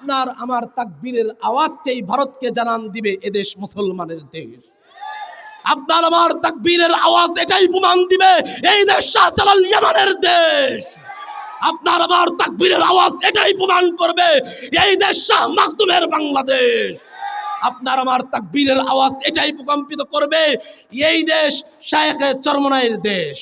আপনার আমার তাকবীরের আওয়াজকেই ভারতকে জানান দিবে এদেশ মুসলমানের দেশ। আপনার আমার তাকবীরের আওয়াজ এটাই প্রমাণ দিবে এই দেশ শাহজালাল ইয়ামানের দেশ। আপনার আমার তাকবীরের আওয়াজ এটাই প্রমাণ করবে এই দেশ শাহ মাকদুমের বাংলাদেশ। আপনার আমার তাকবীরের আওয়াজ এটাই প্রকম্পিত করবে এই দেশ শায়েখ চরমনাইয়ের দেশ।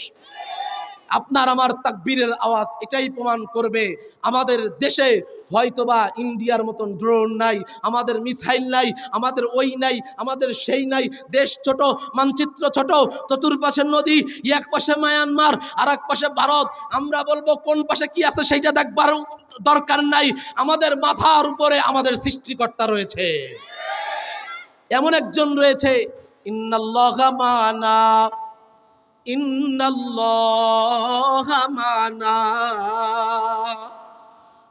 আপনার আমার তাকবীরের আওয়াজ এটাই প্রমাণ করবে আমাদের দেশে হয়তোবা ইন্ডিয়ার মতন ড্রোন নাই, আমাদের মিসাইল নাই, আমাদের ওই নাই, আমাদের সেই নাই। দেশ ছোট, মানচিত্র ছোট, চতুর্পাশে নদী, এক পাশে মায়ানমার আর এক পাশে ভারত। আমরা বলবো কোন পাশে কি আছে সেইটা দেখবার দরকার নাই। আমাদের মাথার উপরে আমাদের সৃষ্টিকর্তা রয়েছে, এমন একজন রয়েছে। ইন্নাল্লাহা মা'ানা, ইন্নাল্লাহা মা'ানা।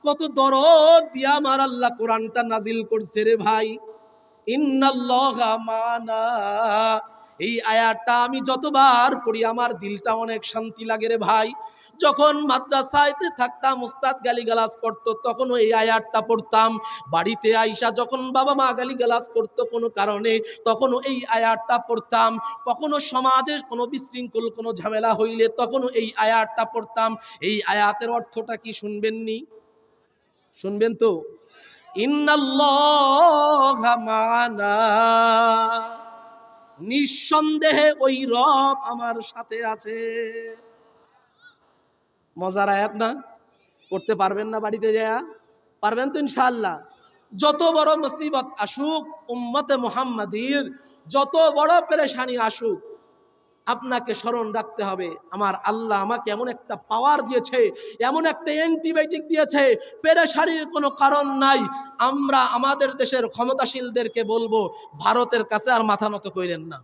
কত দরদ দিয়া আমার আল্লাহ কোরআনটা নাজিল করছে রে ভাই। ইন্নাল্লাহা মা'ানা, এই আয়াতটা আমি যতবার পড়ি আমার দিলটা অনেক শান্তি লাগে রে ভাই। যখন মাদ্রাসাতে থাকতাম উস্তাদ গালিগালাজ করতো তখনও এই আয়াতটা পড়তাম। বাড়িতে আইসা যখন বাবা মা গালিগালাজ করতো কোনো কারণে তখনও এই আয়াতটা পড়তাম। কখনো সমাজে কোনো বিশৃঙ্খল কোনো ঝামেলা হইলে তখনও এই আয়াতটা পড়তাম। এই আয়াতের অর্থটা কি শুনবেননি? শুনবেন তো? ইন্নাল্লাহা মা'ানা, নিঃসন্দেহে ওই রব আমার সাথে আছে। মজার আয়াত না? করতে পারবেন না বাড়িতে যায়া? পারবেন তো ইনশাআল্লাহ। যত বড় মুসিবত আসুক উম্মতে মুহাম্মাদির, যত বড় পেরেশানি আসুক, আপনাকে স্মরণ রাখতে হবে আমার আল্লাহ আমাকে এমন একটা পাওয়ার দিয়েছে, এমন একটা অ্যান্টিবায়োটিক দিয়েছে, পেরেশানির কোনো কারণ নাই। আমরা আমাদের দেশের ক্ষমতাশীলদেরকে বলবো ভারতের কাছে আর মাথা নত কইরেন না।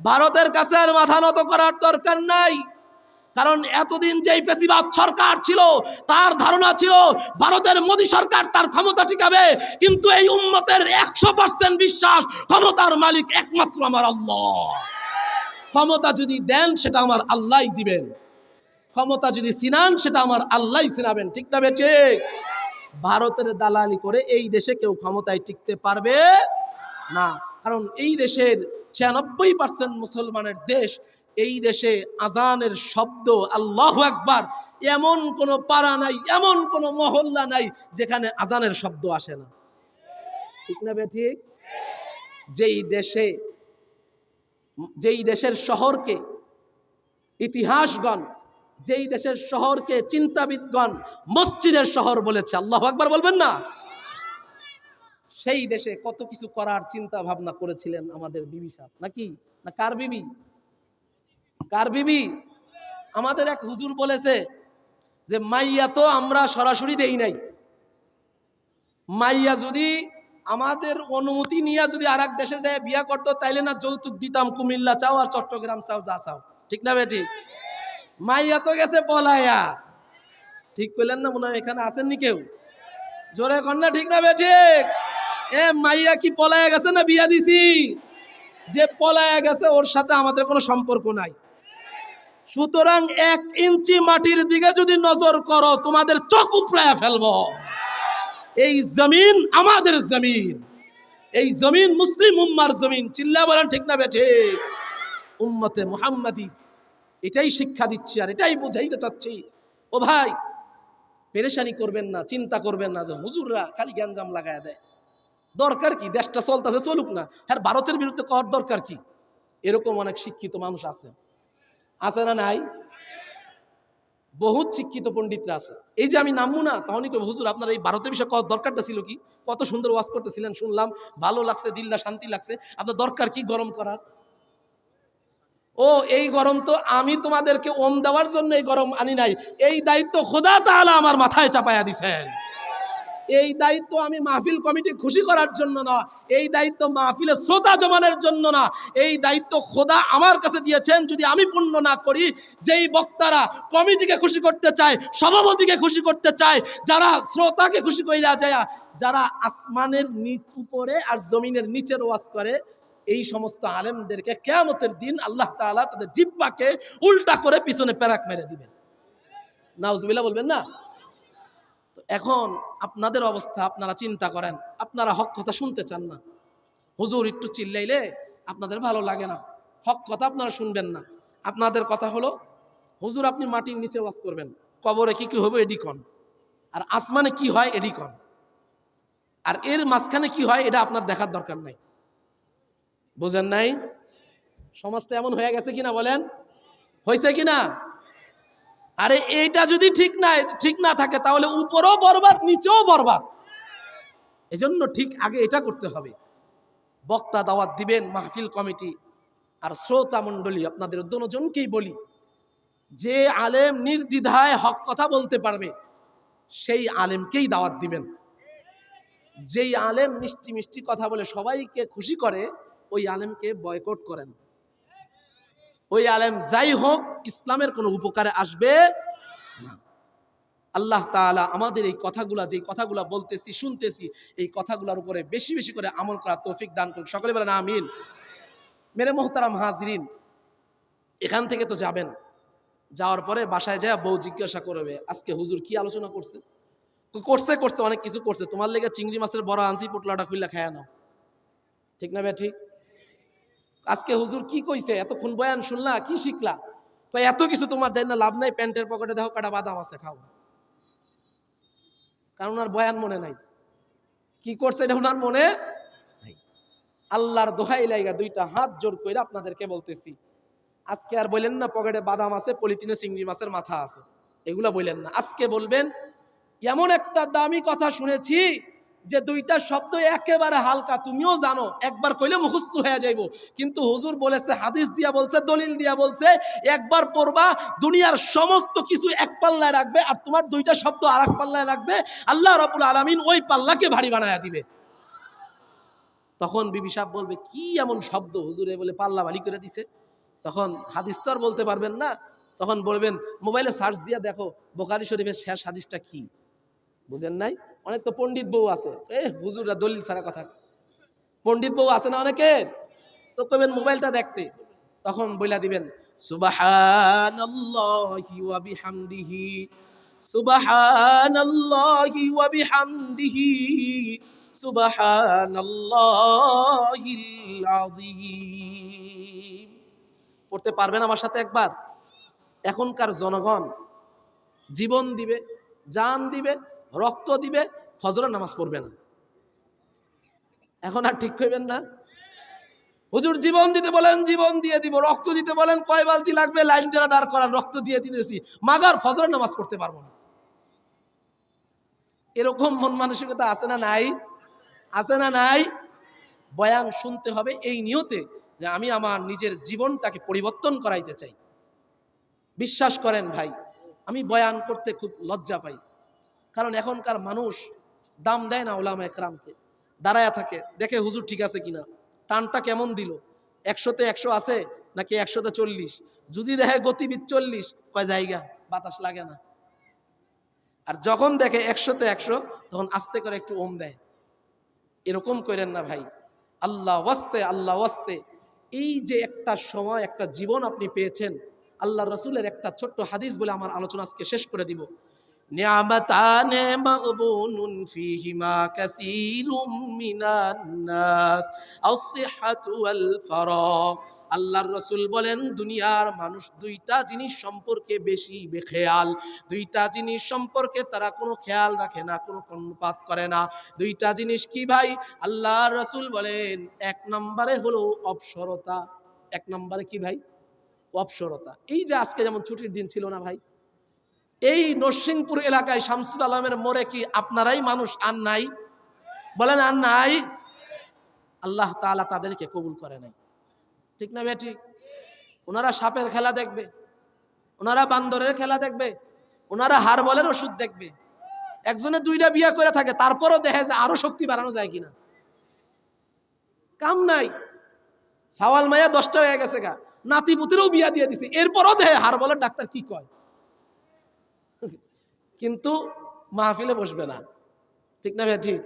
ভারতের কাছে আর মাথা নত করার দরকার নাই। কারণ এতদিন যেই ফেসিবাদ সরকার ছিল তার ধারণা ছিল ভারতের মোদী সরকার তার ক্ষমতা টিকাবে, কিন্তু এই উম্মতের 100% বিশ্বাস ক্ষমতার মালিক একমাত্র আমার আল্লাহ। ক্ষমতা যদি দেন সেটা আমার আল্লাহই দিবেন, ক্ষমতা যদি ছিনান সেটা আমার আল্লাহই ছিনাবেন। ঠিক না ঠিক? ভারতের দালালি করে এই দেশে কেউ ক্ষমতায় টিকতে পারবে না। কারণ এই দেশের 96% মুসলমানের দেশ। এই দেশে আজানের শব্দ আল্লাহু আকবার এমন কোন পাড়া নাই, এমন কোন মহল্লা নাই যেখানে আজানের শব্দ আসে না। ঠিক না ঠিক? যেই দেশের শহরকে ইতিহাসগণ, যেই দেশের শহরকে চিন্তাবিদগণ মসজিদের শহর বলেছে, আল্লাহু আকবার বলবেন না? সেই দেশে কত কিছু করার চিন্তা ভাবনা করেছিলেন আমাদের বিবি সাহেব, নাকি না কার বিবি? কার বিবি? আমাদের এক হুজুর বলেছে যে মাইয়া তো আমরা সরাসরি দেই নাই, মাইয়া যদি আমাদের অনুমতি নিয়ে যদি আরেক দেশে যায় বিয়া করতো তাইলে না যৌতুক দিতাম, কুমিল্লা চাও আর চট্টগ্রাম চাও, যা চাও। ঠিক না বেটি? মাইয়া তো গেছে পলাইয়া। ঠিক কইলেন না? মনে হয় এখানে আসেননি কেউ, জোরে কর না। ঠিক না বেটি? এ মাইয়া কি পলাইয়া গেছে না বিয়া দিছি? যে পলাইয়া গেছে ওর সাথে আমাদের কোনো সম্পর্ক নাই। সুতরাং 1 ইঞ্চি মাটির দিকে যদি নজর করো তোমাদের চোখ উপড়ায়া ফেলবো। এই জমিন আমাদের জমিন, এই জমিন মুসলিম উম্মার জমিন। চিল্লা বলেন ঠিক না বেঠে? উম্মতে মুহাম্মাদি এটাই শিক্ষা দিচ্ছি আর এটাই বুঝাইতে চাচ্ছি। ও ভাই, পেরেশানি করবেন না, চিন্তা করবেন না যে হুজুররা খালি গ্যাঞ্জাম লাগায় দেয়। দরকার কি? দেশটা চলতেছে, চলুক না। হ্যাঁ, ভারতের বিরুদ্ধে করার দরকার কি? এরকম অনেক শিক্ষিত মানুষ আছে, আছে না নাই? বহুত শিক্ষিত পণ্ডিতরা আছে। এই যে আমি নামবো না তখনই তো হুজুর আপনার এই ভারতের বিষয়ে কত দরকারটা ছিল কি? কত সুন্দর ওয়াজ করতেছিলেন, শুনলাম, ভালো লাগছে, দিলটা শান্তি লাগছে। আপনার দরকার কি গরম করার? ও এই গরম তো আমি তোমাদেরকে ওম দেওয়ার জন্য এই গরম আনি নাই। এই দায়িত্ব খোদা তাআলা আমার মাথায় চাপায়া দিছেন। এই দায়িত্ব আমি মাহফিল কমিটি খুশি করার জন্য না, এই দায়িত্ব মাহফিলে শ্রোতা জমানের জন্য না, এই দায়িত্ব খোদা আমার কাছে দিয়েছেন। যদি আমি পূর্ণ না করি, যেই বক্তারা কমিটিকে খুশি করতে চায়, সভাপতিকে খুশি করতে চায়, যারা শ্রোতাকে খুশি কইরা যায়, যারা আসমানের উপরে আর জমিনের নিচের ওয়াজ করে, এই সমস্ত আলেমদেরকে কিয়ামতের দিন আল্লাহ তাআলা তাদের জিহ্বাকে উল্টা করে পিছনে পেরাক মেরে দিবেন। নাউজুবিল্লাহ বলবেন না? তো এখন আপনাদের অবস্থা আপনারা চিন্তা করেন, আপনারা হক কথা শুনতে চান না, হুজুর একটু চিল্লাইলে আপনাদের ভালো লাগে না, হক কথা আপনারা শুনবেন না। আপনাদের কথা হলো হুজুর আপনি মাটির নিচে ওয়াজ করবেন, কবরে কি কি হবে এডি কন, আর আসমানে কি হয় এডি কন, আর এর মাঝখানে কি হয় এটা আপনার দেখার দরকার নাই। বুঝেন নাই? সমাজটা এমন হয়ে গেছে কিনা বলেন, হয়েছে কিনা? আরে এইটা যদি ঠিক না থাকে তাহলে উপরও বরবাদ নিচেও বরবাদ। এজন্য ঠিক আগে এটা করতে হবে। বক্তা দাওয়াত দিবেন, মাহফিল কমিটি আর শ্রোতা মণ্ডলী, আপনাদের দুজনকেই বলি, যে আলেম নির্দ্বিধায় হক কথা বলতে পারবে সেই আলেমকেই দাওয়াত দিবেন। যেই আলেম মিষ্টি মিষ্টি কথা বলে সবাইকে খুশি করে ওই আলেমকে বয়কট করেন। ওই আলেম যাই হোক ইসলামের কোনো উপকারে আসবে না। আল্লাহ তাআলা আমাদের এই কথাগুলা, যেই কথাগুলা বলতেছি শুনতেছি, এই কথাগুলোর উপরে বেশি বেশি করে আমল করার তৌফিক দান করুন। সকলে বলেন আমিন। মেরে মোহতারাম হাজিরিন, এখান থেকে তো যাবেন, যাওয়ার পরে বাসায় যায় বউ জিজ্ঞাসা করবে আজকে হুজুর কি আলোচনা করছে। করছে অনেক কিছু করছে, তোমার লেগে চিংড়ি মাছের বড় আনছি, পোটলাটা খুললা খায়া নাও। ঠিক না ভাই? ঠিক। আজকে হুজুর কি কইছে, এতক্ষণ বয়ান শুনলা, কি শিখলা? তো এত কিছু তোমার যাই না লাভ নাই, প্যান্টের পকেটে দেখো কাটা বাদাম আছে, খাও। কারণ ওনার বয়ান মনে নাই, কি করছে এটা ওনার মনে নাই। আল্লাহর দোহাই লাইগা দুইটা হাত জোর করে আপনাদেরকে বলতেছি, আজকে আর বললেন না পকেটে বাদাম আছে, পলিথিনে চিংড়ি মাছের মাথা আছে, এগুলা বললেন না। আজকে বলবেন এমন একটা দামি কথা শুনেছি যে দুইটা শব্দ একেবারে হালকা, তুমিও জানো, একবার কইলে মুখস্থ হয়ে যাইবো, কিন্তু হুজুর বলেছে, হাদিস দিয়া বলছে, দলিল দিয়া বলছে, একবার পড়বা দুনিয়ার সমস্ত কিছু এক পাল্লায় রাখবে আর তোমার দুইটা শব্দ আর এক পাল্লায় রাখবে, আল্লাহ রাব্বুল আলামিন ওই পাল্লাকে ভারী বানায়া দিবে। তখন বিবি সাহেব বলবে কি এমন শব্দ হুজুরে বলে পাল্লা ভারী করে দিছে। তখন হাদিস তো আর বলতে পারবেন না, তখন বলবেন মোবাইলে সার্চ দিয়া দেখো বুখারী শরীফের শেষ হাদিসটা কি। বুঝেন নাই? অনেক তো পণ্ডিত বউ আছে, হুজুররা দলিল ছাড়া কথা, পণ্ডিত বউ আছে না অনেকের, তো কইবেন মোবাইলটা দেখতে, তখন বইলা দিবেন সুবহানাল্লাহি ওয়া বিহামদিহি, সুবহানাল্লাহি ওয়া বিহামদিহি, সুবহানাল্লাহিল আযীম। পড়তে পারবেন আমার সাথে একবার? এখনকার জনগণ জীবন দিবে, জান দিবে, রক্ত দিবে, ফজরের নামাজ পড়বে না। এখন আর ঠিক কইবেন না? হুজুর জীবন দিতে বলেন জীবন দিয়ে দিব, রক্ত দিতে বলেন কয় বালতি লাগবে লাইন দিয়ে দাঁড় করান, রক্ত দিয়ে দিতেছি, মাগার ফজরের নামাজ পড়তে পারবো না। এরকম মন মানসিকতা আছে না নাই? আছে না নাই? বয়ান শুনতে হবে এই নিয়তে যে আমি আমার নিজের জীবনটাকে পরিবর্তন করাইতে চাই। বিশ্বাস করেন ভাই, আমি বয়ান করতে খুব লজ্জা পাই, কারণ এখনকার মানুষ দাম দেয় না উলামায়ে কেরামকে, দাঁড়ায়া থাকে দেখে হুজুর ঠিক আছে কিনা, টানটা কেমন দিল, 100-তে 100 আছে নাকি 100-তে 40, যদি দেখে গতিবিদ 40 কয় জায়গা বাতাস লাগে না, আর যখন দেখে 100-তে 100 তখন আস্তে করে একটু ওম দেয়। এরকম করেন না ভাই, আল্লাহ ওয়াস্তে আল্লাহ ওয়াস্তে। এই যে একটা সময় একটা জীবন আপনি পেয়েছেন, আল্লাহ রসুলের একটা ছোট্ট হাদিস বলে আমার আলোচনা আজকে শেষ করে দিব। নিয়ামাতানে মাগবুনুন ফীহিমা কাসীরুম মিনান নাস আস-সিহহাতু ওয়াল ফারাগ। আল্লাহর রাসূল বলেন দুনিয়ার মানুষ দুইটা জিনিস সম্পর্কে বেশি বেখেয়াল, দুইটা জিনিস সম্পর্কে তারা কোনো খেয়াল রাখে না, কোনো কর্ণপাত করে না। দুইটা জিনিস কি ভাই? আল্লাহর রাসূল বলেন এক নম্বরে হলো অবসরতা। এক নম্বরে কি ভাই? অবসরতা। এই যে আজকে যেমন ছুটির দিন ছিল না ভাই, এই নরসিংপুর এলাকায় শামসুল আলমের মোড়ে কি আপনারাই মানুষ আর নাই? বলেন আর নাই? আল্লাহ তাআলা তাদেরকে কবুল করে নাই। ঠিক না বেটি? ওনারা সাপের খেলা দেখবে, ওনারা বান্দরের খেলা দেখবে, ওনারা হারবলের ওষুধ দেখবে। একজনে দুইটা বিয়ে করে থাকে, তারপরও দেখে যে আরো শক্তি বাড়ানো যায় কিনা। কাম নাই, সাওয়াল মাইয়া 10টা হয়ে গেছে গা, নাতি পুতিরও বিয়া দিয়ে দিছে, এরপরও দেখে হারবলের ডাক্তার কি কয়, কিন্তু মাহফিলে বসবে না। ঠিক না ভাই? ঠিক।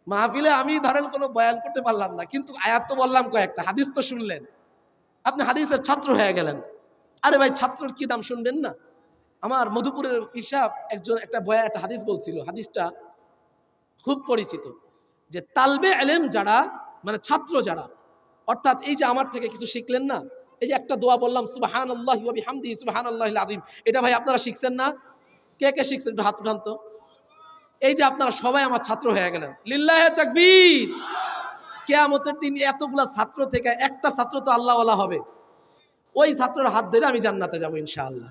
মাহফিলে আমি ধরেন কোনো বয়ান করতে পারলাম না, কিন্তু আয়াত তো বললাম কয়েকটা, হাদিস তো শুনলেন, আপনি হাদিসের ছাত্র হয়ে গেলেন। আরে ভাই ছাত্রর কি দাম শুনবেন না? আমার মধুপুরের পিসাব একজন একটা বয়া একটা হাদিস বলছিল, হাদিসটা খুব পরিচিত, যে তালবে এলেম যারা, মানে ছাত্র যারা, অর্থাৎ এই যে আমার থেকে কিছু শিখলেন না, এই যে একটা দোয়া বললাম সুবহানাল্লাহি ওয়া বিহামদিহি সুবহানাল্লাহিল আযীম, এটা ভাই আপনারা শিখছেন না? কে কে শিখছেন একটু হাত উঠান তো। এই যে আপনারা সবাই আমার ছাত্র হয়ে গেলেন, লিল্লাহে তাকবীর। কিয়ামতের দিন এতগুলা ছাত্র থেকে একটা ছাত্র তো আল্লাহওয়ালা হবে, ওই ছাত্রের হাত ধরে আমি জান্নাতে যাব ইনশাআল্লাহ।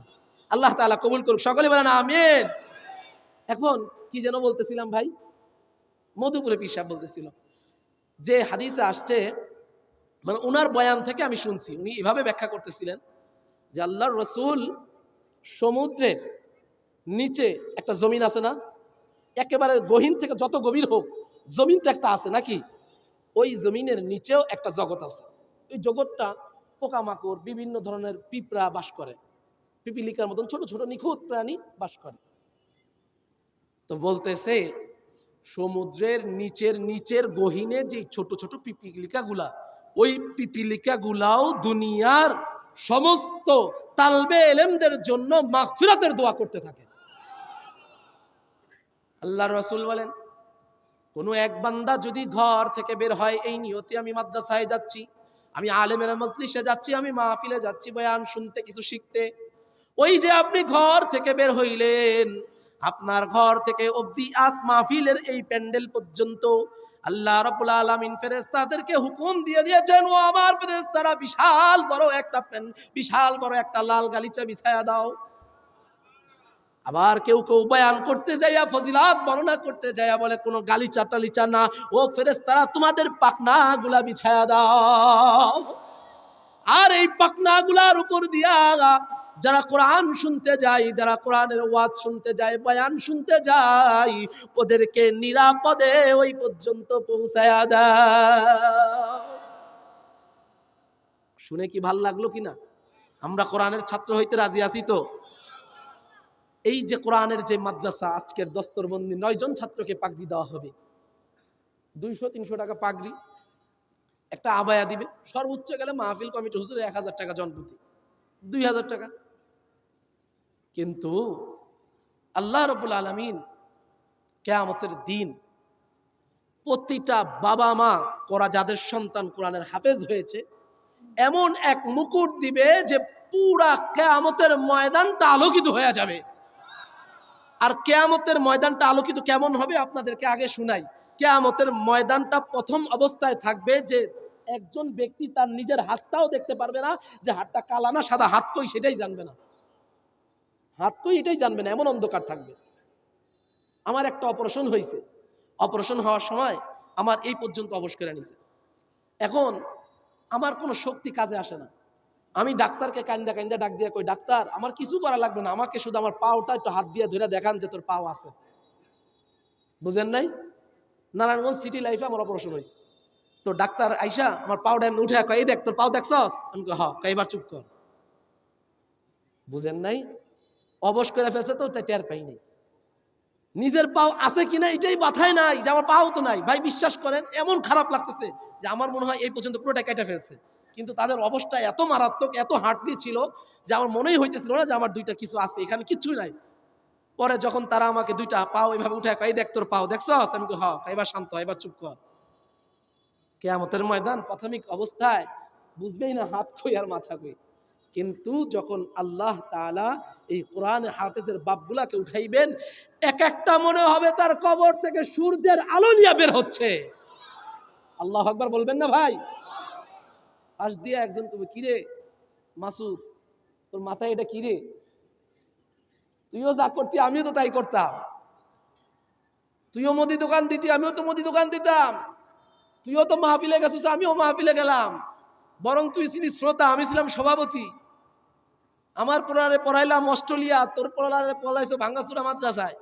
আল্লাহ তাআলা কবুল করুক, সকলে বলেন আমিন। এখন কি যেন বলতেছিলাম ভাই, মধুপুরে পীর সাহেব বলতেছিল যে হাদিসে আসছে, মানে ওনার বয়ান থেকে আমি শুনছি, উনি এভাবে ব্যাখ্যা করতেছিলেন যে আল্লাহর রাসূল সমুদ্রের নিচে একটা জমিন আছে না, একেবারে গহীন থেকে যত গভীর হোক জমিন তো একটা আছে নাকি, ওই জমিনের নিচেও একটা জগৎ আছে। ওই জগৎটা পোকামাকড় বিভিন্ন ধরনের পিঁপড়া বাস করে, পিপিলিকার মতন ছোট ছোট নিখুঁত প্রাণী বাস করে। তো বলতেছে সমুদ্রের নিচের নিচের গহীনে যে ছোট ছোট পিপিলিকা গুলা, ওই পিপিলিকা গুলাও দুনিয়ার সমস্ত তালবে এলেমদের জন্য মাগফিরাতের দোয়া করতে থাকে। আল্লাহর রাসূল বলেন, কোনো এক বান্দা যদি ঘর থেকে বের হয় এই নিয়তে আমি মাদ্রাসায় যাচ্ছি, আমি আলেমের মজলিসে যাচ্ছি, আমি মাহফিলে যাচ্ছি বয়ান শুনতে, কিছু শিখতে, ওই যে আপনি ঘর থেকে বের হইলেন, আপনার ঘর থেকে অবধি আজ মাহফিলের এই প্যান্ডেল পর্যন্ত আল্লাহ রাব্বুল আলামিন ফেরেশতাদেরকে হুকুম দিয়ে দিয়েছেন, ও আমার ফেরেশতারা বিশাল বড় একটা লাল গালিচা বিছায়া দাও। আবার কেউ কেউ বয়ান করতে যাইয়া ফজিলাত বর্ণনা করতে যাইয়া বলে কোনো গালিচা টালিচা না, ও ফেরেশতারা তোমাদের পাখনা গুলা বিছায়া দাও। আর এই পাখনা গুলার উপর দিয়া যারা কোরআন শুনতে যায়, যারা কোরআনের ওয়াজ শুনতে যায়, বয়ান শুনতে যায়, ওদেরকে নিরাপদে ওই পর্যন্ত পৌঁছায়া দাও। শুনে কি ভাল লাগলো কিনা? আমরা কোরআনের ছাত্র হইতে রাজি আছি তো? এই যে কোরআনের যে মাদ্রাসা, আজকের দস্তরবন্দি 9 জন ছাত্রকে পাগড়ি দেওয়া হবে, 200-300 টাকা পাগড়ি, একটা আবায়া দিবে, সর্বোচ্চ গেলে মাহফিল কমিটি হুজুর 1000 টাকা জনপ্রতি, 2000 টাকা। কিন্তু আল্লাহ রাব্বুল আলামিন কিয়ামতের দিন প্রতিটা বাবা মা যাদের সন্তান কোরআনের হাফেজ হয়েছে, এমন এক মুকুট দিবে যে পুরা কিয়ামতের ময়দানটা আলোকিত হয়ে যাবে। আর কিয়ামতের ময়দানটা আলোকিত কেমন হবে আপনাদেরকে আগে শুনাই। কিয়ামতের ময়দানটা প্রথম অবস্থায় থাকবে যে একজন ব্যক্তি তার নিজের হাতটাও দেখতে পারবে না, যে হাতটা কালা না সাদা, হাত কই সেটাই জানবে না, হাত কই এটাই জানবে না, এমন অন্ধকার থাকবে। আমার একটা অপারেশন হয়েছে, অপারেশন হওয়ার সময় আমার এই পর্যন্ত অবশ করে নিছে, এখন আমার কোনো শক্তি কাজে আসে না। আমি ডাক্তারকে কান্দা কান্দা ডাক দিয়া কই, ডাক্তার আমার কিছু করা লাগবে না, আমাকে শুধু আমার পাওটা একটু হাত দিয়ে ধরে দেখান যে তোর পাও আছে। বুঝেন নাই? নারায়ণগঞ্জ সিটি লাইফে আমার অপারেশন হয়েছে। তো ডাক্তার আইসা আমার পাওটা এমনি উঠে কয়, এই দেখ তোর পাও দেখছস? আমি কই হ্যাঁ। কয় এবার চুপ কর। বুঝেন নাই? অবশ করে ফেলছে তো তাই টের পাই নাই। নিজের পাও আছে কিনা এটাই মাথায় নাই, যে আমার পাও তো নাই। ভাই বিশ্বাস করেন এমন খারাপ লাগতেছে যে আমার মনে হয় এই পর্যন্ত পুরোটা কেটে ফেলছে, কিন্তু তাদের অবস্থা এত মারাত্মক, এত হার্টলি ছিল যে আমার মনেই হইতেছিল না যে আমার দুইটা কিছু আছে, এখানে কিচ্ছুই নাই। পরে যখন তারা আমাকে দুইটা পাও এইভাবে উঠে কয়, দেখ তোর পাও দেখছস? আমি কই হ্যাঁ। এবার শান্ত, এবার চুপ কর। কিয়ামতের ময়দান প্রাথমিক অবস্থায় বুঝবেই না হাত কই আর মাথা কই, কিন্তু যখন আল্লাহ তাআলা এই কোরআন হাফেজের বাপগুলাকে উঠাইবেন, এক একটা মনে হবে তার কবর থেকে সূর্যের আলো নিয়ে বের হচ্ছে। আল্লাহু আকবার বলবেন না ভাই? পাশ দিয়ে একজন কবে, কিরে মাসুদ তোর মাথায় এটা কিরে? তুইও যা করতি আমিও তো তাই করতাম, তুইও মুদি দোকান দিতি আমিও তো মুদি দোকান দিতাম, তুইও তো মাহফিলে গেছিস আমিও মাহফিলে গেলাম, বরং তুই ছিলি শ্রোতা আমি ছিলাম সভাপতি। আমার পোলারে পড়াইলাম অস্ট্রেলিয়া, তোর পোলারে পড়াইছো ভাঙ্গাচুরা মাদ্রাসায়,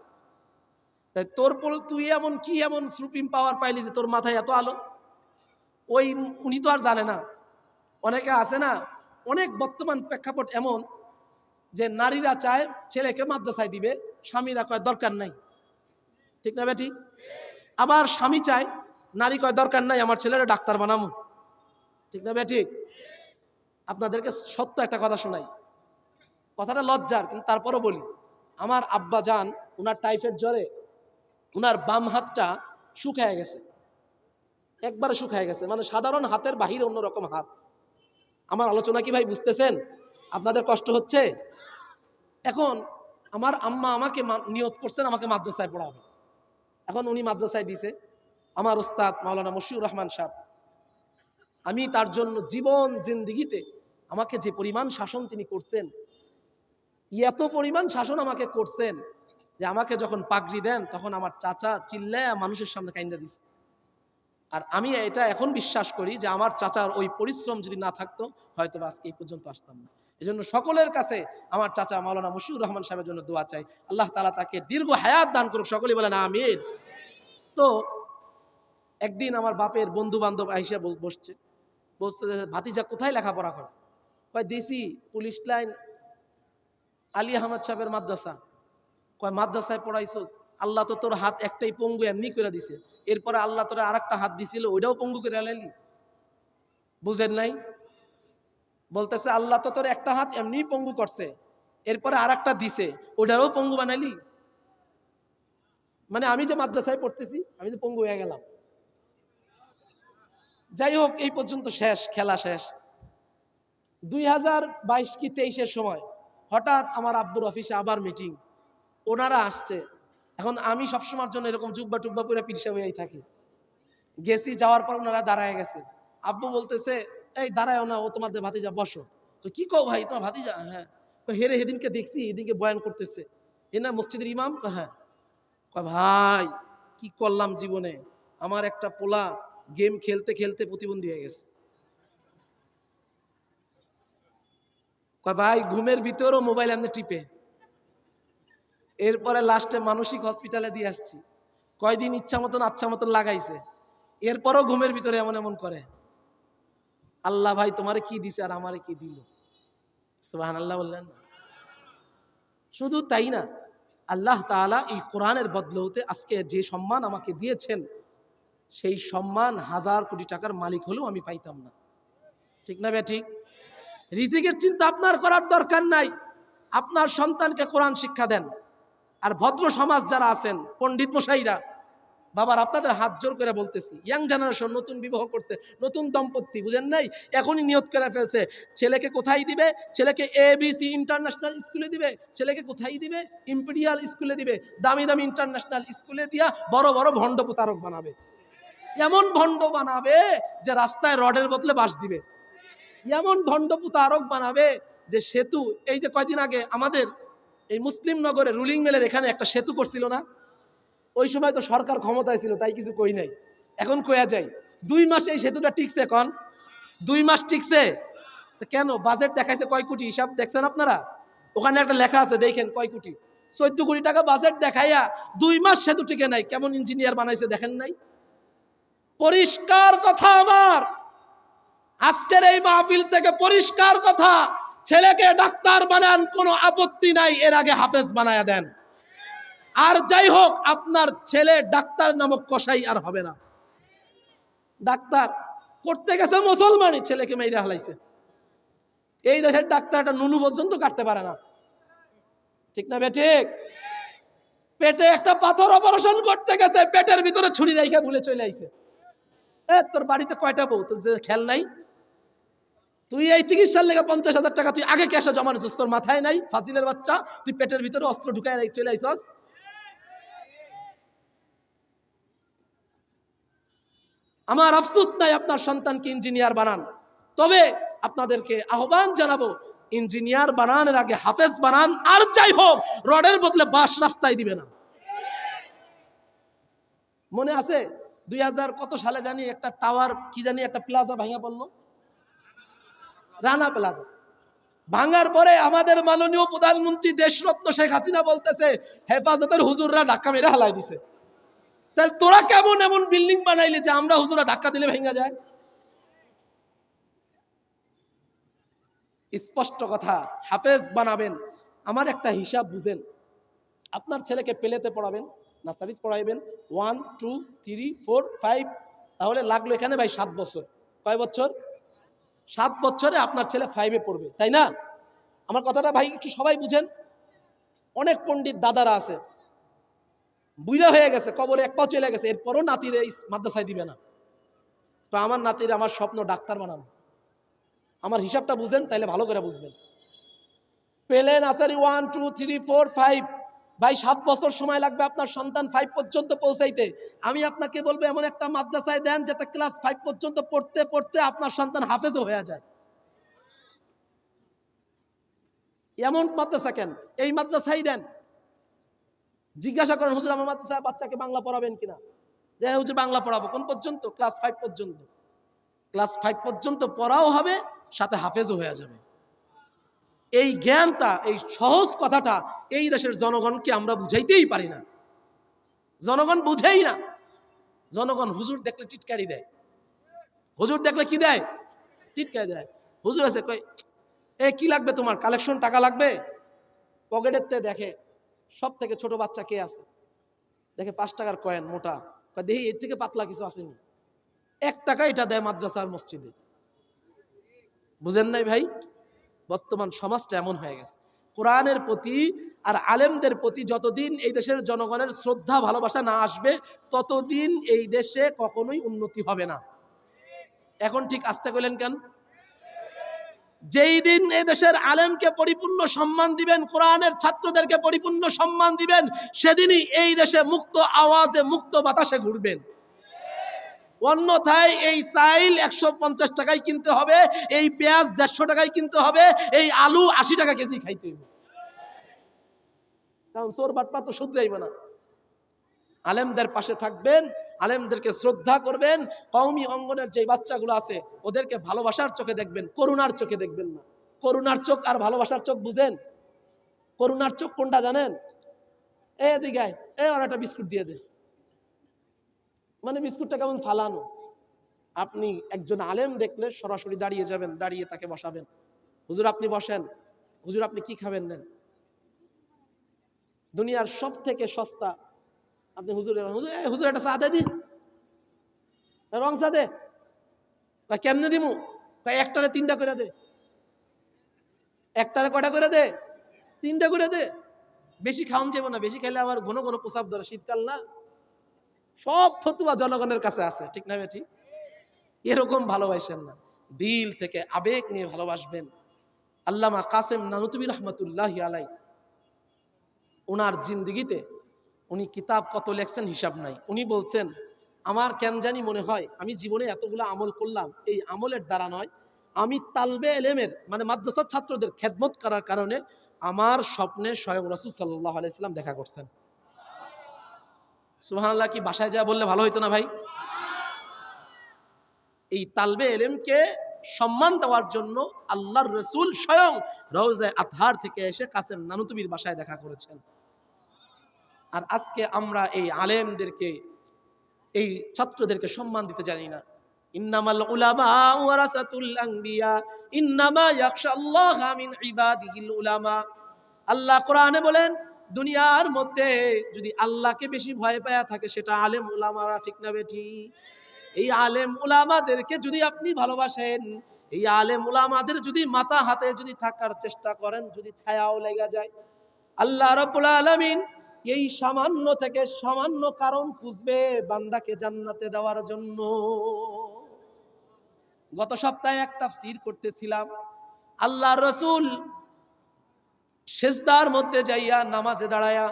তাই তোর তুই এমন কি এমন সুপ্রিম পাওয়ার পাইলি যে তোর মাথায় এত আলো? ওই উনি তো আর জানে না। অনেকে আছে না, অনেক বর্তমান প্রেক্ষাপট এমন যে নারীরা চায় ছেলেকে মাদ্রাসায় দিবে, স্বামীরা কয় দরকার নাই, ঠিক না বেটি? আবার স্বামী চায়, নারী কয় দরকার নাই আমার ছেলেরা ডাক্তার বানামু, ঠিক না বেটি? আপনাদেরকে সত্য একটা কথা শোনাই, কথাটা লজ্জার কিন্তু তারপরও বলি। আমার আব্বা যান উনার টাইফয়েড জ্বরে উনার বাম হাতটা শুকায় গেছে, একবারে শুকায় গেছে, মানে সাধারণ হাতের বাহিরে অন্যরকম হাত। আমার আলোচনা কি ভাই বুঝতেছেন? আপনাদের কষ্ট হচ্ছে? এখন আমার আম্মা আমাকে নিয়ত করছেন আমাকে মাদ্রাসায় পড়াবে। এখন উনি মাদ্রাসায় দিছে আমার ওস্তাদ মাওলানা মশিউর রহমান সাহেব। আমি তার জন্য জীবন জিন্দিগিতে আমাকে যে পরিমাণ শাসন তিনি করছেন, এত পরিমাণ শাসন আমাকে করছেন যে আমাকে যখন পাগড়ি দেন তখন আমার চাচা চিল্লায় মানুষের সামনে কাইন্দা দিছে। আর আমি এটা এখন বিশ্বাস করি যে আমার চাচার ওই পরিশ্রম যদি না থাকতো হয়তো আজকে এই পর্যন্ত আসতাম না। এজন্য সকলের কাছে আমার চাচা মাওলানা মশিউর রহমান সাহেবের জন্য দোয়া চাই, আল্লাহ তাআলা তাকে দীর্ঘ হায়াত দান করুক, সকলেই বলেন আমিন। তো একদিন আমার বাপের বন্ধু বান্ধব আইসা বসছে, বলছে ভাতিজা কোথায় লেখাপড়া করে? কয় দিছি পুলিশ লাইন আলী আহমদ সাহেবের মাদ্রাসা। কয় মাদ্রাসায় পড়াইছো, আল্লাহ তো তোর হাত একটাই পঙ্গু এমনি করে দিছে, এরপরে আল্লাহ তোর আরেকটা হাত দিছিল ওইটাও পঙ্গু করে আলাইলি? বুঝেন নাই? বলতেছে আল্লাহ তো তোর একটা হাত এমনি পঙ্গু করছে, এরপরে আরেকটা দিছে ওইটারও পঙ্গু বানাইলি? মানে আমি যে মাদ্রাসায় পড়তেছি আমি তো পঙ্গু হয়ে গেলাম। যাই হোক, এই পর্যন্ত শেষ, খেলা শেষ। 2022 কি 23-এর সময় হঠাৎ আমার আব্বুর অফিসে আবার মিটিং, ওনারা আসছে। এখন আমি সবসময়ের জন্য এরকম জুব্বা টুব্বা পরে পিরসা হয়েই থাকি। গেছি, যাওয়ার পর ওনারা দাঁড়ায় গেছে। আব্বু বলতেছে এই দাঁড়ায়ও না, ও তোমাদের ভাতিজা, বসো। তো কি কও ভাই, তোমার ভাতিজা? হ্যাঁ। হেরে সেদিনকে দেখছি এদিকে বয়ান করতেছে, এ না মসজিদের ইমাম? হ্যাঁ। ভাই কি করলাম জীবনে, আমার একটা পোলা গেম খেলতে খেলতে প্রতিবন্ধী হয়ে গেছে। ভাই ঘুমের ভিতরেও মোবাইল এমনি টিপে, এরপরে লাস্টে মানসিক হসপিটালে দিয়ে আসছি। কয়দিন ইচ্ছা মতন আচ্ছা মতন লাগাইছে, এরপরও ঘুমের ভিতরে এমন এমন করে। আল্লাহ ভাই তোমারে কি দিছে আর আমারে কি দিল? সুবহানাল্লাহ বললেন। শুধু তাই না, আল্লাহ তাআলা এই কোরআনের বদলতে আজকে যে সম্মান আমাকে দিয়েছেন, সেই সম্মান 1000 কোটি টাকার মালিক হলেও আমি পাইতাম না। ঠিক না ঠিক? রিজিকের চিন্তা আপনার করার দরকার নাই, আপনার সন্তানকে কোরআন শিক্ষা দেন। আর ভদ্র সমাজ যারা আছেন, পণ্ডিত মশাইরা, বাবার আপনাদের হাত জোর করে বলতেছি, ইয়াং জেনারেশন নতুন বিবাহ করছে, নতুন দম্পতি, বুঝেন নাই? এখনই নিয়ত করে ফেলছে ছেলেকে কোথায় দিবে, ছেলেকে ABC ইন্টারন্যাশনাল স্কুলে দিবে, ছেলেকে কোথায় দিবে, ইম্পেরিয়াল স্কুলে দিবে, দামি দামি ইন্টারন্যাশনাল স্কুলে দিয়া বড় বড় ভণ্ড প্রতারক বানাবে। এমন ভণ্ড বানাবে যে রাস্তায় রডের বদলে বাঁশ দিবে, এমন ভণ্ড প্রতারক বানাবে যে সেতু, এই যে কয়দিন আগে আমাদের এই মুসলিম নগরে রুলিং মেলের এখানে একটা সেতু করছিল না, ওই সময় তো সরকার ক্ষমতায় ছিল তাই কিছু কই নাই, এখন কয়া যায় 2 মাসে এই সেতুটা টিকছে। এখন 2 মাস টিকছে কেন? বাজেট দেখাইছে কয় কোটি, হিসাব দেখছেন আপনারা? ওখানে একটা লেখা আছে, দেখেন কয় কোটি, 14 কোটি টাকা বাজেট দেখাইয়া 2 মাস সেতু টিকে নাই। কেমন ইঞ্জিনিয়ার বানাইছে দেখেন নাই? পরিষ্কার কথা আমার আজকের এই মাহফিল থেকে পরিষ্কার কথা, ছেলেকে ডাক্তার বানান, কোনো আপত্তি নাই, এর আগে হাফেজ বানায়া দেন। আর যাই হোক, আপনার ছেলে ডাক্তার নামক কসাই আর হবে না। ডাক্তার করতে গেছে মুসলমানই, ছেলেকে মেরে হালাইছে। এই দেশের ডাক্তারটা নুনু পর্যন্ত কাটতে পারে না। ঠিক না ঠিক? পেটে একটা পাথর অপারেশন করতে গেছে, পেটের ভিতরে ছুরি রাইখা ভুলে চলে আইছে। তোর বাড়িতে কয়টা বউ, তোর যে খেয়াল নাই? তুই এই চিকিৎসার লেগে 50,000 টাকা তুই আগে ক্যাশে জমা নিছিস, তোর মাথায় নাই? ফাজিলের বাচ্চা, তুই পেটের ভিতরে অস্ত্র ঢুকায় চলে আইছস। আমার আফসোস নাই, আপনার সন্তানকে ইঞ্জিনিয়ার বানান, তবে আপনাদেরকে আহ্বান জানাবো, ইঞ্জিনিয়ার বানানোর আগে হাফেজ বানান। আর যাই হোক, রডের বদলে বাঁশ রাস্তায় দিবে না। মনে আছে 2000 কত সালে জানি একটা টাওয়ার, কি জানি একটা প্লাজা ভাঙা পড়লো, রানা প্লাজা। ভাঙার পরে আমাদের মাননীয় প্রধানমন্ত্রী দেশরত্ন শেখ হাসিনা বলতেছে হেফাজতের হুজুররা ধাক্কা মেরে হালাই দিছে। তাহলে তোরা কেমন এমন বিল্ডিং বানাইলে যে আমরা হুজুরা ধাক্কা দিলে ভেঙে যায়? স্পষ্ট কথা, হাফেজ বানাবেন। আমার একটা হিসাব বুঝেন, আপনার ছেলেকে পেলেতে পড়াবেন, নার্সারিতে পড়াইবেন, 1 2 3 4 5, তাহলে লাগলো এখানে ভাই 7 বছর। কয় বছর? 7 বছরে আপনার ছেলে 5-এ পড়বে, তাই না? আমার কথাটা ভাই একটু সবাই বুঝেন। অনেক পণ্ডিত দাদারা আছে, বুইড়া হয়ে গেছে, কবরে এক পাও চলে গেছে, এরপরও নাতিরে মাদ্রাসায় দিবে না। তো আমার নাতির আমার স্বপ্ন ডাক্তার বানানো। আমার হিসাবটা বুঝেন, তাইলে ভালো করে বুঝবেন। পেলে নার্সারি 1 2 3 4 5, ভাই 7 বছর সময় লাগবে আপনার সন্তান 5 পর্যন্ত পৌঁছাইতে। আমি আপনাকে বলবো এমন একটা মাদ্রাসায় দেন যাতে ক্লাস 5 পর্যন্ত পড়তে পড়তে আপনার সন্তান হাফেজও হয়ে যায়। এমন মাদ্রাসা কেন, এই মাদ্রাসাই দেন। জিজ্ঞাসা করেন, হুজুর আমার মাদ্রাসায় বাচ্চাকে বাংলা পড়াবেন কিনা? যে হুজুর বাংলা পড়াবো। কোন পর্যন্ত? ক্লাস 5 পর্যন্ত। ক্লাস 5 পর্যন্ত পড়াও হবে, সাথে হাফেজও হয়ে যাবে। এই জ্ঞানটা, এই সহজ কথাটা এই দেশের জনগণকে আমরা বুঝাইতেই পারি না। জনগণ বুঝেই না। জনগণ হুজুর দেখলে টিটকারি দেয়। হুজুর দেখলে কি দেয়? টিটকারি দেয়। হুজুর আছে কই, এ কি লাগবে তোমার? কালেকশন টাকা লাগবে? পকেটেতে দেখে সব থেকে ছোট বাচ্চা কে আছে, দেখে 5 টাকার কয়েন মোটা, দেখি এর থেকে পাতলা কিছু আসেনি, 1 টাকা এটা দেয় মাদ্রাসার মসজিদে। বুঝেন নাই ভাই? বর্তমান সমাজটা এমন হয়ে গেছে। কোরআনের প্রতি আর আলেমদের প্রতি যতদিন এই দেশের জনগণের শ্রদ্ধা ভালোবাসা না আসবে, ততদিন এই দেশে কখনোই উন্নতি হবে না। এখন ঠিক আসতে কইলেন কেন? যেই দিন এই দেশের আলেমকে পরিপূর্ণ সম্মান দিবেন, কোরআনের ছাত্রদেরকে পরিপূর্ণ সম্মান দিবেন, সেদিনই এই দেশে মুক্ত আওয়াজে মুক্ত বাতাসে ঘুরবেন। অন্যথায় এই চাইল 150 টাকায় কিনতে হবে, এই পেঁয়াজ 150 টাকায় কিনতে হবে, এই আলু 80 টাকা কেজি খাইতে হবে। কারণ চোর বাটপা তো শুধরাইবে না। আলেমদের পাশে থাকবেন, আলেমদেরকে শ্রদ্ধা করবেন। কওমি অঙ্গনের যে বাচ্চাগুলো আছে ওদেরকে ভালোবাসার চোখে দেখবেন, করুণার চোখে দেখবেন না। করুণার চোখ আর ভালোবাসার চোখ বুঝেন? করুণার চোখ কোনটা জানেন? এদিকে ওর একটা বিস্কুট দিয়ে দে, মানে বিস্কুটটা কেমন ফালানো। আপনি একজন আলেম দেখলে সরাসরি দাঁড়িয়ে যাবেন, দাঁড়িয়ে তাকে বসাবেন। হুজুর আপনি বসেন, হুজুর আপনি কি খাবেন নেন। দুনিয়ার সব থেকে সস্তা আপনি হুজুর, হুজুর একটা চা দে দি, রং চা দে। কেমনে দিমু? একটারে 3টা করে দে। একটারে কয়টা করে দে? 3টা করে দে। বেশি খাওয়ান যাবে না, বেশি খাইলে আবার ঘন ঘন প্রসাব ধরে, শীতকাল না। সব ফতুয়া জনগণের কাছে আছে, ঠিক না বেঠি? এরকম ভালোবাসেন না, দিল থেকে আবেগ নিয়ে ভালোবাসবেন। আল্লামা কাসেম নানুতুবি রহমতুল্লাহি আলাই, ওনার জিন্দেগিতে উনি কিতাব কত লেখছেন হিসাব নাই। উনি বলছেন, আমার কেন জানি মনে হয় আমি জীবনে এতগুলো আমল করলাম, এই আমলের দ্বারা নয়, আমি তালবে এলেমের মানে মাদ্রাসার ছাত্রদের খেদমত করার কারণে আমার স্বপ্নে স্বয়ং রাসূল সাল্লাল্লাহু আলাইহি সাল্লাম দেখা করছেন। সুবহানাল্লাহ। কি বাসায় যা বললে ভালো হইতো না ভাই? এই তালবে এলেমকে সম্মান দেওয়ার জন্য আল্লাহর রাসূল স্বয়ং রওজায়ে আতহার থেকে এসে কাসেম নানুতুবির বাসায় দেখা করেছেন। আর আজকে আমরা এই আলেমদেরকে, এই ছাত্রদেরকে সম্মান দিতে জানি না। ইন্নামাল উলামা ওয়ারাসাতুল আম্বিয়া ইন্নামা ইয়াখশাল্লাহা মিন ইবাদিহিল উলামা। আল্লাহ কোরআনে বলেন, দুনিয়ার মধ্যে যদি আল্লাহকে বেশি ভয় পায়া থাকে সেটা আলেম উলামারা, ঠিক না বেঠি? এই আলেম উলামাদেরকে যদি আপনি ভালোবাসেন, এই আলেম উলামাদের যদি মাথা হাতে যদি থাকার চেষ্টা করেন, যদি ছায়াও লেগে যায়, আল্লাহ রাব্বুল আলামিন এই সামান্য থেকে সামান্য কারণ খুঁজবে বান্দাকে জান্নাতে দেওয়ার জন্য। গত সপ্তাহে এক তাফসীর করতেছিলাম, আল্লাহর রাসূল সিজদার মধ্যে যাইয়া নামাজে দাঁড়ায়া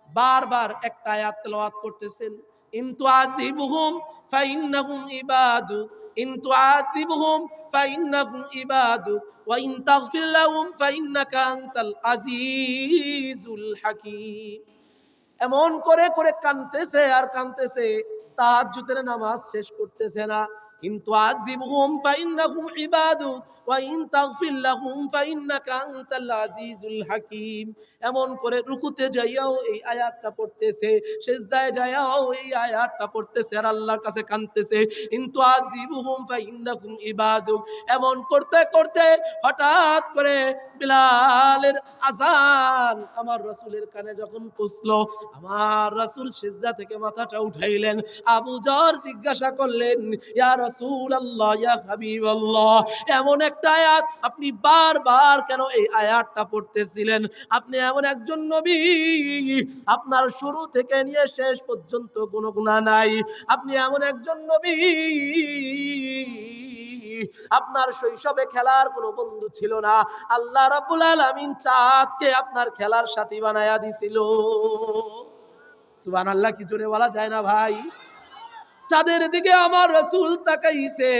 বারবার একটা আয়াত তেলাওয়াত করতেছেন, ইন তুআযিবুহুম ফাইন্নাহুম ইবাদু, ইন তুআযিবুহুম ফাইন্নাহুম ইবাদু ওয়া ইন তাগফির লাহুম ফাইন্নাকা আনতাল আজিজুল হাকীম। এমন করে করে কাঁদতেছে আর কাঁদতেছে, তাহাজ্জুদের নামাজ শেষ করতেছে না। ইন তুআযিবহুম ফাইন্নাহুম ইবাদুক ওয়া ইন তাগফির লাহুম ফাইন্নাকা আনতাল আজিজুল হাকীম। এমন করে রুকুতে যাইয়াও এই আয়াতটা পড়তেছে, সিজদায় যাইয়াও এই আয়াতটা পড়তেছে আর আল্লাহর কাছে কাঁদতেছে, ইন তুআযিবহুম ফাইন্নাহুম ইবাদুক। এমন করতে করতে হঠাৎ করে বিলালের আযান আমার রাসূলের কানে যখন পৌঁছলো, আমার রাসূল সিজদা থেকে মাথাটা উঠাইলেন। আবু যর জিজ্ঞাসা করলেন, ইয়া রাসূলুল্লাহ ইয়া হাবিবাল্লাহ, এমন একটা আয়াত আপনি বারবার কেন এই আয়াতটা পড়তেছিলেন? আপনি এমন একজন নবী, আপনার শুরু থেকে নিয়ে শেষ পর্যন্ত কোনো গুনাহ নাই। আপনি এমন একজন নবী, আপনার শৈশবে খেলার কোনো বন্ধু ছিল না। আল্লাহ রাব্বুল আলামিন চাঁদকে আপনার খেলার সাথী বানায়া দিছিল। সুবহানাল্লাহ, কি জোরে বলা যায় না ভাই? চাঁদের দিকে আমার রাসূল তাকাইছে,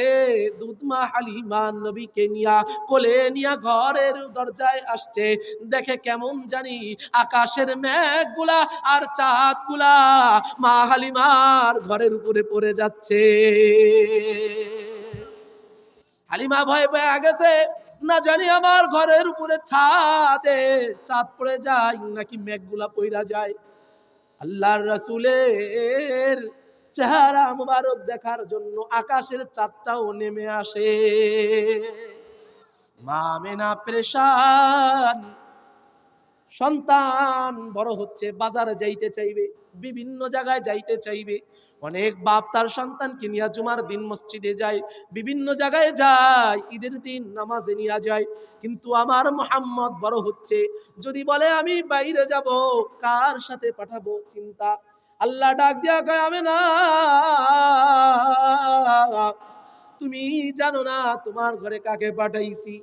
দুধমা হালিমা নবীকে নিয়া কোলে নিয়া ঘরের দরজায় আসছে। দেখে কেমন জানি আকাশের মেঘগুলা আর চাঁদগুলা মা হালিমার ঘরের উপরে পড়ে যাচ্ছে। হালিমা ভয় পেয়ে গেছে, না জানি আমার ঘরের উপরে ছাদে চাঁদ পড়ে যায় নাকি মেঘগুলা পইরা যায়। আল্লাহর রাসূলের চেহারা মুবারক দেখার জন্য আকাশের চাঁদটাও নেমে আসে। মা আমেনা পেরেশান, সন্তান বড় হচ্ছে, বাজারে যাইতে চাইবে, বিভিন্ন জায়গায় যাইতে চাইবে। অনেক বাপ তার সন্তানকে নিয়ে জুমার দিন মসজিদে যায়, বিভিন্ন জায়গায় যায়, ঈদের দিন নামাজে নিয়ে যায়। কিন্তু আমার মুহাম্মদ বড় হচ্ছে, যদি বলে আমি বাইরে যাব, কার সাথে পাঠাবো চিন্তা। আল্লাহ ডাক দিয়া কয়, আমেনা তুমি জানো না তোমার ঘরে কাকে পাঠাইছি?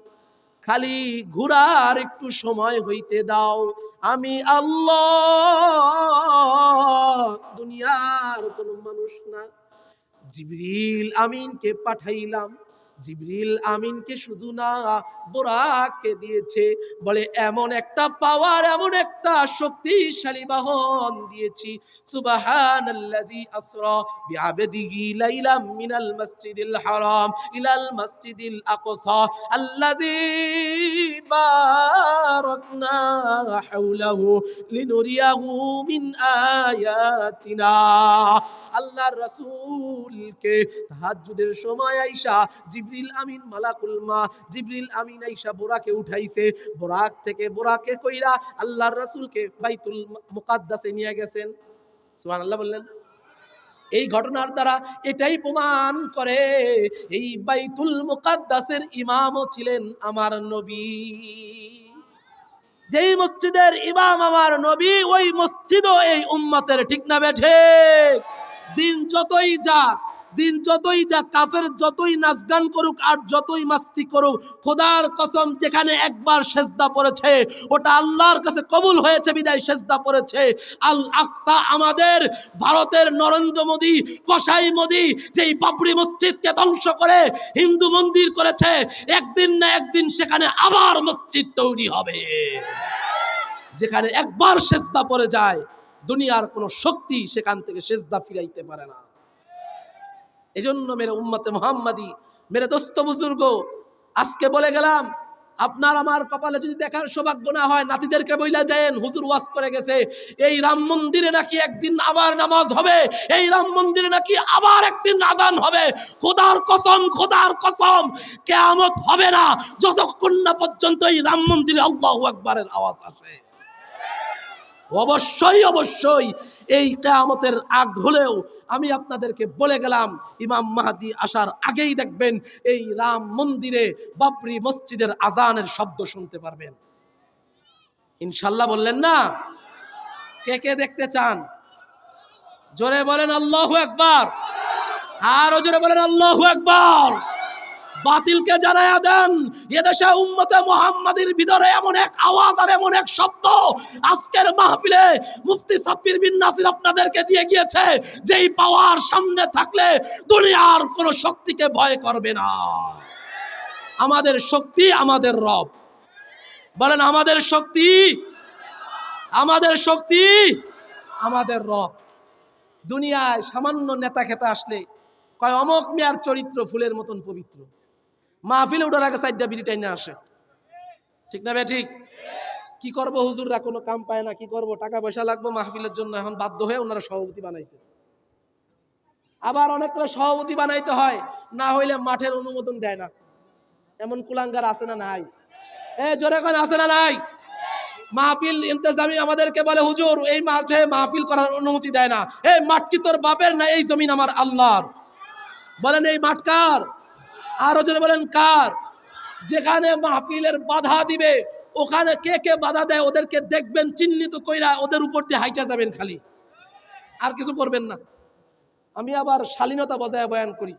খালি ঘোরার একটু সময় হইতে দাও, আমি আল্লাহ, দুনিয়ার কোন মানুষ না। জিবরিল আমিনকে পাঠাইলাম। জিবরিল আমিনকে শুধু না, বুরাককে দিয়েছে। বলে এমন একটা পাওয়ার, এমন একটা শক্তিশালী বাহন দিয়েছি। সুবহানাল্লাযী আসরা বিআবদিহি লাইলাম মিনাল মাসজিদিল হারাম ইলাল মাসজিদিল আকসা আল্লাযী বারাকনা হাওলাহু লিনুরিয়াহু মিন আয়াতিনা। আল্লাহর রাসূলকে তাহাজ্জুদের সময় আইসা জিবরিল আমিন মালাকুল মা জিবরিল আমিন আইসা বুরাকে উঠাইছে। বুরাক থেকে বুরাকে কইরা আল্লাহর রাসূলকে বাইতুল মুকাদ্দাসে নিয়ে গেছেন। সুবহানাল্লাহ বললেন। এই ঘটনার দ্বারা এটাই প্রমাণ করে এই বাইতুল মুকাদ্দাসের ইমামও ছিলেন আমার নবী। যেই মসজিদের ইমাম আমার নবী, ওই মসজিদও এই উম্মতের, ঠিক না বেঠে? দিন যতই যাক, কাফের যতই নাচ গান করুক আর যতই মাস্তি করুক, খোদার কসম যেখানে একবার সেজদা পড়েছে ওটা আল্লাহর কাছে কবুল হয়েছে বিদায় সেজদা পড়েছে। আল আকসা, আমাদের ভারতের নরেন্দ্র মোদী, কসাই মোদী যেই বাবরি মসজিদকে ধ্বংস করে হিন্দু মন্দির করেছে, একদিন না একদিন সেখানে আবার মসজিদ তৈরি হবে। যেখানে একবার সেজদা পড়ে যায়, দুনিয়ার কোন শক্তি সেখান থেকে সেজদা ফিরাইতে পারে না। এজন্য মেরে উম্মতে মুহাম্মাদি, মেরে দোস্ত বুজুর্গ, আজকে বলে গেলাম, আপনার আমার কপালে যদি দেখার সৌভাগ্য না হয়, নাতিদেরকে বইলা যায়েন, হুজুর ওয়াজ করে গেছে, এই রাম মন্দিরে নাকি একদিন আবার নামাজ হবে, এই রাম মন্দিরে নাকি আবার একদিন আযান হবে। খোদার কসম কিয়ামত হবে না যতক্ষণ না পর্যন্ত এই রাম মন্দিরে আল্লাহু আকবারের আওয়াজ আসে। অবশ্যই এই কিয়ামতের আগ হলেও আমি আপনাদেরকে বলে গেলাম, ইমাম মাহদী আসার আগেই দেখবেন এই রাম মন্দিরে বাবরি মসজিদের আজানের শব্দ শুনতে পারবেন। ইনশাআল্লাহ বললেন না? কে কে দেখতে চান? জোরে বলেন আল্লাহু আকবার। আরো জোরে বলেন আল্লাহু আকবার। বাতিলকে জানায়া দেন, এদেশে উম্মতে মুহাম্মাদির ভিতরে এমন এক আওয়াজ আর এমন এক শব্দ আজকের মাহফিলে মুফতি সাব্বির বিন নাসির আপনাদেরকে দিয়ে গিয়েছে, যেই পাওয়ার সামনে থাকলে দুনিয়ার কোন শক্তিকে ভয় করবে না। আমাদের শক্তি আমাদের রব। বলেন আমাদের শক্তি আমাদের রব। দুনিয়ায় সামান্য নেতা খেতা আসলে কয় অমক মিয়ার চরিত্র ফুলের মতন পবিত্র, মাহফিলে উঠার আগে 4টা বিড়ি টাইনা আসে, ঠিক না ভাই? ঠিক। কি করবো হুজুররা, কোনো কাম পায় না, কি করব, টাকা পয়সা লাগবে মাহফিলের জন্য, এখন বাধ্য হয়ে ওনারা সভাপতি বানাইছে। আবার অনেকটা সভাপতি বানাইতে হয়, না হইলে মাঠের অনুমোদন দেয় না। এমন কুলাঙ্গার আছে না নাই? জোরে কোন আছে না নাই? মাহফিল ইন্তেজামি আমাদেরকে বলে, হুজুর এই মাঠে মাহফিল করার অনুমতি দেয় না। এই মাঠ কি তোর বাপের না? এই জমিন আমার আল্লাহর। বলেন এই মাঠ কার? আরো জোরে বলেন কার? যেখানে মাহফিলের বাধা দিবে ওখানে কে কে বাধা দেয় ওদেরকে দেখবেন, চিহ্নিত কইরা ওদের উপর দিয়ে হাইটা যাবেন, খালি আর কিছু করবেন না। আমি আবার শালীনতা বজায় বয়ান করি,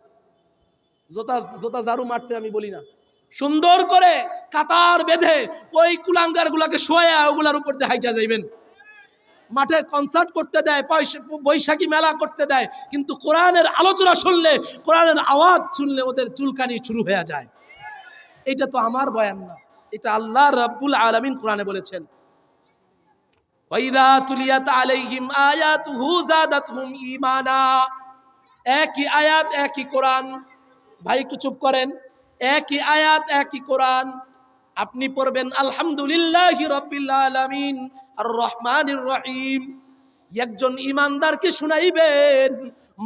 জোতা জোতা ঝাড়ু মারতে আমি বলি না, সুন্দর করে কাতার বেঁধে ওই কুলাঙ্গার গুলাকে শোয়া ওগুলার উপর দিয়ে হাইটা যাইবেন। মাঠে কনসার্ট করতে দেয়, বৈশাখী মেলা করতে দেয়, কিন্তু কোরআনের আলোচনা শুনলে, কোরআনের আওয়াজ শুনলে ওদের চুলকানি শুরু হয়ে যায়। এটা তো আমার বয়ান না, এটা আল্লাহ রাব্বুল আলামিন কোরআনে বলেছেন, ওয়াইদা তুলিয়াত আলাইহিম আয়াতুহু যাদাতহুম ঈমানা। একই আয়াত একই কোরআন, ভাই একটু চুপ করেন, একই আয়াত একই কোরআন। আপনি পড়বেন আলহামদুলিল্লাহি রাব্বিল আলামিন আর রহমানির রহিম, একজন ইমানদারকে শুনাইবেন,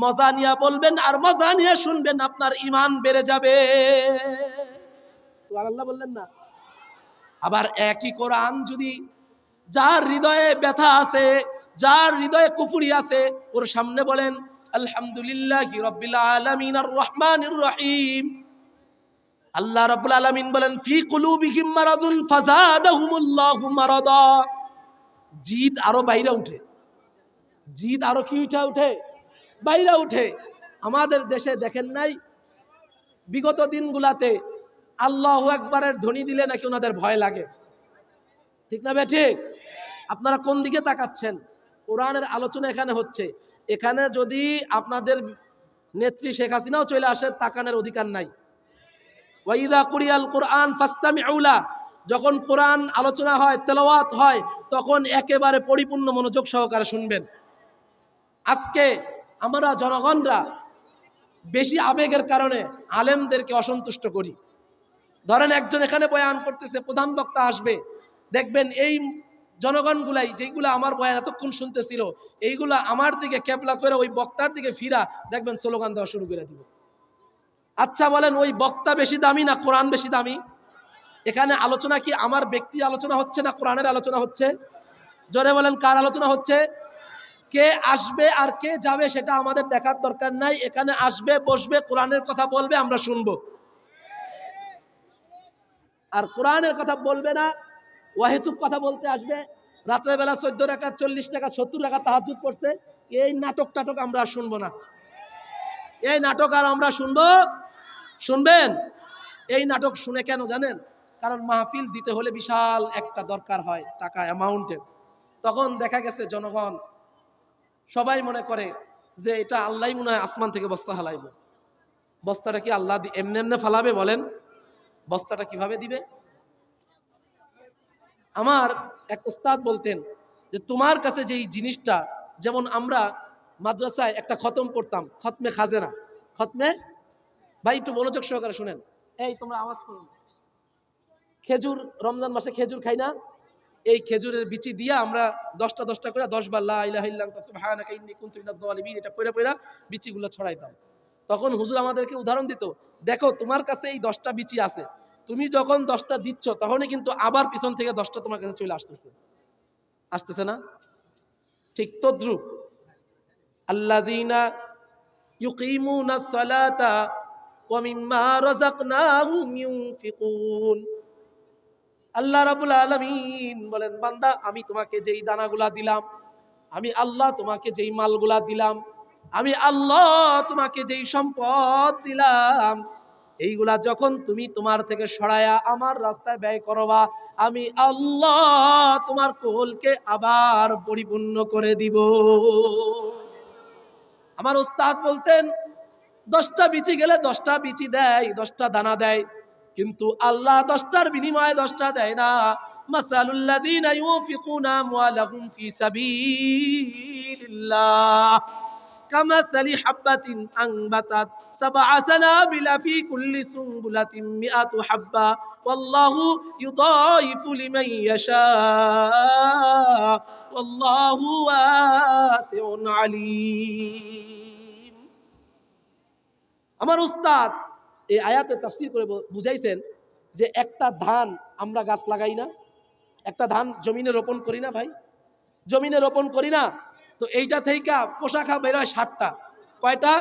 মজা নিয়া বলবেন আর মজা নিয়ে শুনবেন, আপনার ঈমান বেড়ে যাবে। সুবহানাল্লাহ বললেন না? আবার একই কোরআন যদি যার হৃদয়ে ব্যথা আছে, যার হৃদয়ে কুফরি আছে, ওর সামনে বলেন আলহামদুলিল্লাহি রাব্বিল আলামিন আর রহমানির রহিম, আল্লাহ রাব্বুল আলামিন বলেন ফি কুলুবিহিম মারাদুন ফাযাদাহুমুল্লাহু মারাদা। জিদ আরো বাইরে উঠে, জিদ আরো কি উঠে বাইরে উঠে। আমাদের দেশে দেখেন নাই বিগত দিনগুলাতে আল্লাহু আকবারের ধ্বনি দিলে নাকি ওনাদের ভয় লাগে, ঠিক না ঠিক? আপনারা কোন দিকে তাকাচ্ছেন? কোরআনের আলোচনা এখানে হচ্ছে, এখানে যদি আপনাদের নেত্রী শেখ হাসিনাও চলে আসে তাকানোর অধিকার নাই। ওয়াইদা কুরিয়াল কোরআন ফাসতামিউ লা, যখন কোরআন আলোচনা হয়, তেলাওয়াত হয়, তখন একেবারে পরিপূর্ণ মনোযোগ সহকারে শুনবেন। আজকে আমরা জনগণরা বেশি আবেগের কারণে আলেমদেরকে অসন্তুষ্ট করি। ধরেন একজন এখানে বয়ান করতেছে, প্রধান বক্তা আসবে, দেখবেন এই জনগণগুলাই যেগুলা আমার বয়ান এতক্ষণ শুনতেছিল, এইগুলা আমার দিকে ক্যাবলা করে ওই বক্তার দিকে ফিরা দেখবেন স্লোগান দেওয়া শুরু করে দিব। আচ্ছা বলেন, ওই বক্তা বেশি দামি না কোরআন বেশি দামি? এখানে আলোচনা কি আমার ব্যক্তি আলোচনা হচ্ছে না কোরআনের আলোচনা হচ্ছে? জোরে বলেন কার আলোচনা হচ্ছে? কে আসবে আর কে যাবে সেটা আমাদের দেখার দরকার নাই, এখানে আসবে, বসবে, কোরআনের কথা বলবে, আমরা শুনবো। আর কোরআনের কথা বলবে না, ওয়াহিতুক কথা বলতে আসবে, রাতের বেলা 14 রাকাত 40 রাকাত 70 রাকাত তাহাজ্জুদ পড়ছে, এই নাটক টাটক আমরা আর শুনবো না। এই নাটক আর আমরা শুনবেন? এই নাটক শুনে কেন জানেন? কারণ মাহফিল দিতে হলে বিশাল একটা দরকার হয় টাকা অ্যামাউন্টের। তখন দেখা গেছে জনগণ সবাই মনে করে যে এটা আল্লাহ মনে হয় আসমান থেকে বস্তা হালাইব। বস্তাটা কি আল্লাহ এমনি এমনি ফালাবে? বলেন বস্তাটা কিভাবে দিবে? আমার এক উস্তাদ বলতেন যে তোমার কাছে যে এই জিনিসটা, যেমন আমরা মাদ্রাসায় একটা খতম পড়তাম, খতমে খাজেনা, খতমে, ভাই একটু মনোযোগ সহকারে শুনেন, এই তোমরা আওয়াজ করো। খেজুর, রমজান মাসে খেজুর খাই না? এই খেজুরের বিচি দিয়া আমরা 10টা করে 10 বার লা ইলাহা ইল্লা আনতা সুবহানাকা ইন্নী কুনতু মিনাজ জালিমিন এটা পড়া পড়া বিচিগুলো ছড়াইতাম। তখন হুজুর আমাদেরকে উদাহরণ দিত, দেখো তোমার কাছে এই 10টা বিচি আছে, তুমি যখন 10টা দিচ্ছ তখনই কিন্তু আবার পিছন থেকে 10টা তোমার কাছে চলে আসতেছে না? ঠিক তদ্রুপ আল্লাযীনা ইউকিমুনাস সালাতা ওয়া মিম্মা রাযাকনাহুম ইউনফিকুন। আল্লাহ রাব্বুল আলামিন বলেন, বান্দা আমি তোমাকে যেই দানাগুলা দিলাম, আমি আল্লাহ তোমাকে যেই মালগুলা দিলাম, আমি আল্লাহ তোমাকে যেই সম্পদ দিলাম, এইগুলা যখন তুমি তোমার থেকে সরায়া আমার রাস্তায় ব্যয় করবা, আমি আল্লাহ তোমার কোলকে আবার পরিপূর্ণ করে দিব। আমার উস্তাদ বলতেন 10টা বিচি গেলে 10টা বিচি দেয়, 10টা দানা দেয়, কিন্তু আল্লাহ 10টার বিনিময়ে 10টা দেয় না। মাসালুল লাযীনা ইউনফিকুনা আমওয়ালাহুম ফি সাবিলিল্লাহ কামাসালি হাববাতিন আনবাতাত সাবআ সানাবিলা ফি কুল্লি সুনবুলাতিন মিআতু হাব্বা ওয়াল্লাহু ইউদাইফু লিমান ইয়াশা ওয়াল্লাহু ওয়াসিউন আলীম। আমার উস্তাদ এই আয়াতে তাফসীর করে বুঝাইছেন যে একটা ধান আমরা গাছ লাগাই না, একটা ধান জমিনে রোপণ করি না ভাই, জমিনে রোপণ করি না, তো এইটা থেকে পোশাখা বের হয় 60টা। কয়টা?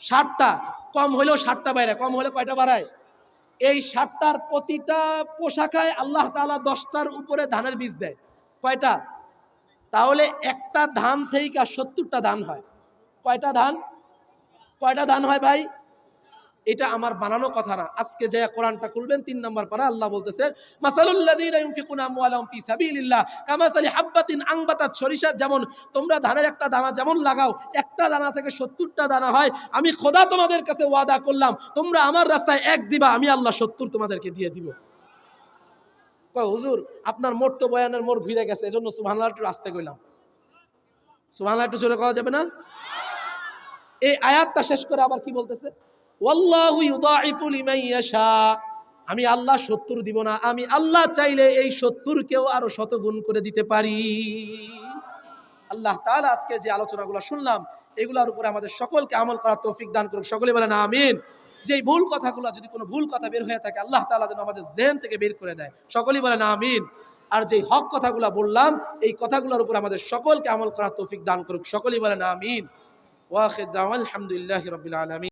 60টা। কম হলেও 60টা বাইরে, কম হলে কয়টা বাড়ায়? এই 60টার প্রতিটা পোশাকায় আল্লাহ তাআলা 10টার উপরে ধানের বীজ দেয়। কয়টা? তাহলে একটা ধান থেকে 70টা ধান হয়। কয়টা ধান? কয়টা ধান হয় ভাই? এটা আমার বানানো কথা না। আজকে যে কোরআনটা খুলবেন 3 নাম্বার পারা, আল্লাহ বলতেছে মাসালুল লাযিনা ইউনফিকুনা আমওয়ালাহুম ফি সাবিলিল্লাহ কামাসালি হাববাতিন আনবাতাত সরিষা, যেমন তোমরা ধানের একটা দানা যেমন লাগাও, একটা দানা থেকে 70টা দানা হয়। আমি খোদা তোমাদের কাছে ওয়াদা করলাম, তোমরা আমার রাস্তায় এক দিবা, আমি আল্লাহ 70 তোমাদেরকে দিয়ে দিব। কয় হুজুর আপনার মোট তো বয়ানের মোড় ঘুরে গেছে, এজন্য সুবহানাল্লাহ একটু আস্তে কইলাম। সুবহানাল্লাহ একটু জোরে কওয়া যাবে না? এই আয়াতটা শেষ করে আবার কি বলতেছে? ওয়াল্লাহু ইউদাইফু লিমান ইয়াশা। আমি আল্লাহ 70 দিব না, আমি আল্লাহ চাইলে এই 70 কেও আরো শতগুণ করে দিতে পারি। আল্লাহ তাআলা আজকে যে আলোচনাগুলো শুনলাম এগুলোর উপরে আমাদের সকলকে আমল করার তৌফিক দান করুক। সকলে বলেন আমিন। যেই ভুল কথাগুলো, যদি কোনো ভুল কথা বের হয়ে থাকে আল্লাহ তাআলা যেন আমাদের জেহন থেকে বের করে দেয়। সকলেই বলেন আমিন। আর যেই হক কথাগুলো বললাম এই কথাগুলোর উপর আমাদের সকলকে আমল করার তৌফিক দান করুক। সকলেই বলেন আমিন। ওয়া আখির দাওয়ানা আলহামদুলিল্লাহি রাব্বিল আলামিন।